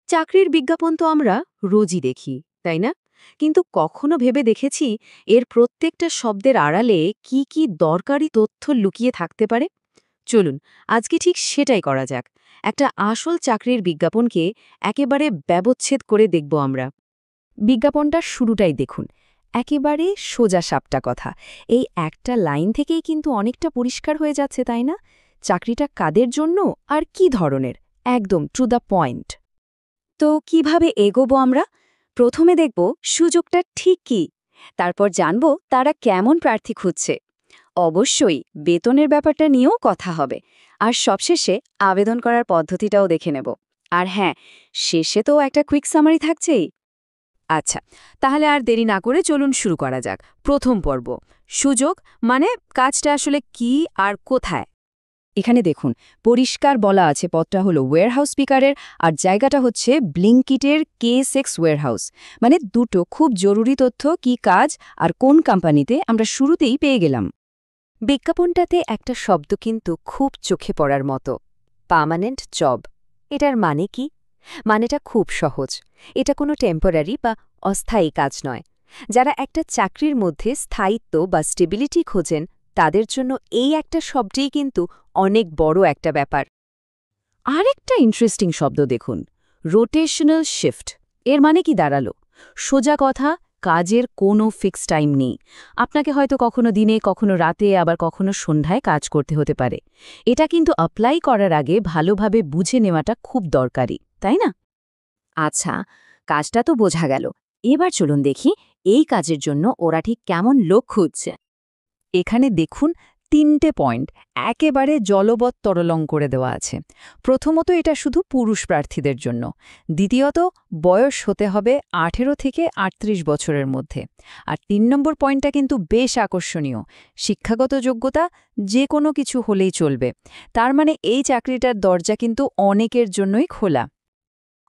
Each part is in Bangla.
চাকরির বিজ্ঞাপন তো আমরা রোজই দেখি, তাই না? কিন্তু কখনো ভেবে দেখেছি এর প্রত্যেকটা শব্দের আড়ালে কি কি দরকারি তথ্য লুকিয়ে থাকতে পারে? চলুন আজকে ঠিক সেটাই করা যাক। একটা আসল চাকরির বিজ্ঞাপনকে একেবারে ব্যবচ্ছেদ করে দেখব আমরা। বিজ্ঞাপনটার শুরুটাই দেখুন। একেবারে সোজা সাপটা কথা। এই একটা লাইন থেকেই কিন্তু অনেকটা পরিষ্কার হয়ে যাচ্ছে, তাই না? চাকরিটা কাদের জন্য আর কি ধরনের, একদম টু দ্য পয়েন্ট। তো কিভাবে এগোবো আমরা? প্রথমে দেখব সুযোগটা ঠিক কি, তারপর জানব তারা কেমন প্রার্থী খুঁজছে। অবশ্যই বেতনের ব্যাপারটা নিয়েও কথা হবে। আর সবশেষে আবেদন করার পদ্ধতিটাও দেখে নেব। আর হ্যাঁ, শেষে তো একটা কুইক সামারি থাকছেই। আচ্ছা, তাহলে আর দেরি না করে চলুন শুরু করা যাক। প্রথম পর্ব, সুযোগ, মানে কাজটা আসলে কি আর কোথায়। এখানে দেখুন, পরিষ্কার বলা আছে পদটা হলো ওয়্যারহাউস স্পিকারের, আর জায়গাটা হচ্ছে ব্লিঙ্কিটের K6 ওয়্যারহাউস। মানে দুটো খুব জরুরি তথ্য, কি কাজ আর কোন কোম্পানিতে, আমরা শুরুতেই পেয়ে গেলাম। বিজ্ঞাপনটাতে একটা শব্দ কিন্তু খুব চোখে পড়ার মতো, পার্মানেন্ট জব। এটার মানে কি? মানেটা খুব সহজ। এটা কোনো টেম্পোরারি বা অস্থায়ী কাজ নয়। যারা একটা চাকরির মধ্যে স্থায়িত্ব বা স্টেবিলিটি খোঁজেন, তাদের জন্য এই একটা শব্দই কিন্তু অনেক বড় একটা ব্যাপার। আরেকটা ইন্টারেস্টিং শব্দ দেখুন, রোটেশনাল শিফট। এর মানে কি দাঁড়ালো? সোজা কথা, কাজের কোনো ফিক্স টাইম নেই। আপনাকে হয়তো কখনো দিনে, কখনো রাতে, আবার কখনো সন্ধ্যায় কাজ করতে হতে পারে। এটা কিন্তু অ্যাপ্লাই করার আগে ভালোভাবে বুঝে নেওয়াটা খুব দরকারি, তাই না? আচ্ছা, কাজটা তো বোঝা গেল। এবার চলুন দেখি এই কাজের জন্য ওরা ঠিক কেমন লোক খুঁজছে। এখানে দেখুন, 3টে পয়েন্ট একেবারে জলবৎ তরলং করে দেওয়া আছে। প্রথমত, এটা শুধু পুরুষ প্রার্থীদের জন্য। দ্বিতীয়ত, বয়স হতে হবে 18 থেকে 38 বছরের মধ্যে। আর 3 নম্বর পয়েন্টটা কিন্তু বেশ আকর্ষণীয়। শিক্ষাগত যোগ্যতা যে কোনো কিছু হলেই চলবে। তার মানে এই চাকরিটার দরজা কিন্তু অনেকের জন্যই খোলা।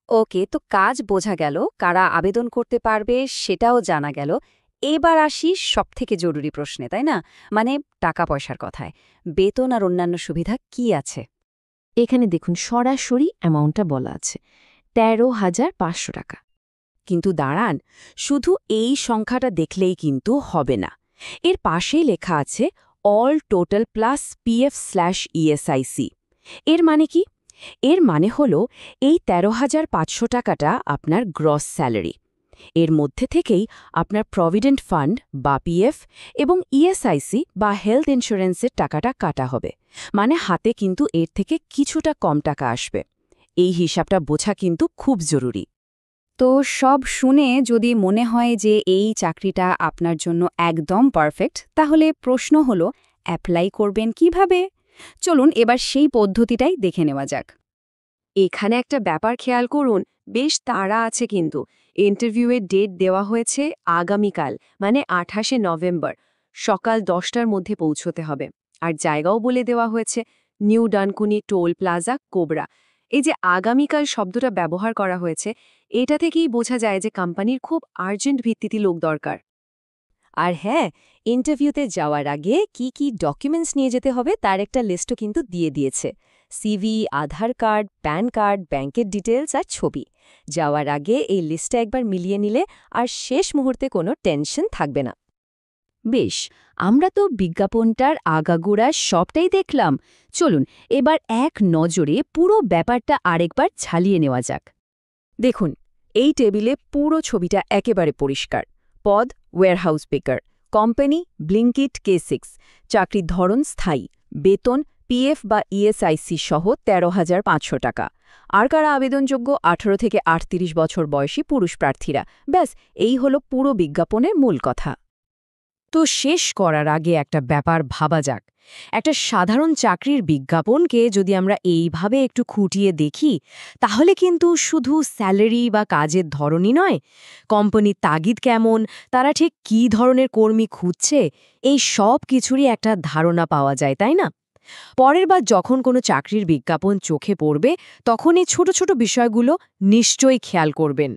ওকে, তো কাজ বোঝা গেল, কারা আবেদন করতে পারবে সেটাও জানা গেল। এবার আসি সবথেকে জরুরি প্রশ্নে, তাই না? মানে টাকা পয়সার কথায়। বেতন আর অন্যান্য সুবিধা কি আছে? এখানে দেখুন, সরাসরি অ্যামাউন্টটা বলা আছে, 13,500 টাকা। কিন্তু দাঁড়ান, শুধু এই সংখ্যাটা দেখলেই কিন্তু হবে না। এর পাশেই লেখা আছে অল টোটাল প্লাস PF/ESIC। এর মানে কি? এর মানে হলো এই 13,500 টাকাটা আপনার গ্রস স্যালারি। এর মধ্যে থেকেই আপনার প্রভিডেন্ট ফান্ড বা পিএফ এবং ইএসআইসি বা হেলথ ইন্স্যুরেন্সের টাকাটা কাটা হবে। মানে হাতে কিন্তু এর থেকে কিছুটা কম টাকা আসবে। এই হিসাবটা বোঝা কিন্তু খুব জরুরি। তো সব শুনে যদি মনে হয় যে এই চাকরিটা আপনার জন্য একদম পারফেক্ট, তাহলে প্রশ্ন হলো অ্যাপ্লাই করবেন কিভাবে? চলুন এবার সেই পদ্ধতিটাই দেখে নেওয়া যাক। এখানে একটা ব্যাপার খেয়াল করুন, বেশ তাড়া আছে কিন্তু। ইন্টারভিউয়ের ডেট দেওয়া হয়েছে আগামীকাল, মানে 28শে নভেম্বর, সকাল 10টার মধ্যে পৌঁছতে হবে। আর জায়গাও বলে দেওয়া হয়েছে new Dankuni toll plaza, cobra. এই যে আগামীকাল শব্দটা ব্যবহার করা হয়েছে, এটা থেকেই বোঝা যায় যে কোম্পানির খুব আর্জেন্ট ভিত্তিতে লোক দরকার। আর হ্যাঁ, ইন্টারভিউতে যাওয়ার আগে কি কি ডকুমেন্টস নিয়ে যেতে হবে তার একটা লিস্টও কিন্তু দিয়ে দিয়েছে। সিভি, আধার কার্ড, প্যান কার্ড, ব্যাংকের ডিটেলস আর ছবি। যাওয়ার আগে এই লিস্টটা একবার মিলিয়ে নিলে আর শেষ মুহূর্তে কোনো টেনশন থাকবে না। বেশ, আমরা তো বিজ্ঞাপনটার আগাগোড়া সবটাই দেখলাম। চলুন এবার এক নজরে পুরো ব্যাপারটা আরেকবার ঝালিয়ে নেওয়া যাক। দেখুন, এই টেবিলে পুরো ছবিটা একেবারে পরিষ্কার। পদ ওয়্যারহাউস পিকার, কোম্পানি ব্লিঙ্কিট K6, চাকরির ধরন স্থায়ী, বেতন পিএফ বা ইএসআইসি সহ 13,500 টাকা। আর কারা আবেদনযোগ্য? 18 থেকে 38 বছর বয়সী পুরুষ প্রার্থীরা। ব্যাস, এই হলো পুরো বিজ্ঞাপনের মূল কথা। তো শেষ করার আগে একটা ব্যাপার ভাবা যাক। একটা সাধারণ চাকরির বিজ্ঞাপনকে যদি আমরা এইভাবে একটু খুঁটিয়ে দেখি, তাহলে কিন্তু শুধু স্যালারি বা কাজের ধরনই নয়, কোম্পানির তাগিদ কেমন, তারা ঠিক কী ধরনের কর্মী খুঁজছে, এই সব কিছুরই একটা ধারণা পাওয়া যায়, তাই না? পরের বার যখন কোনো চাকরির বিজ্ঞাপন চোখে পড়বে, তখন এই ছোট ছোট বিষয়গুলো নিশ্চয়ই খেয়াল করবেন।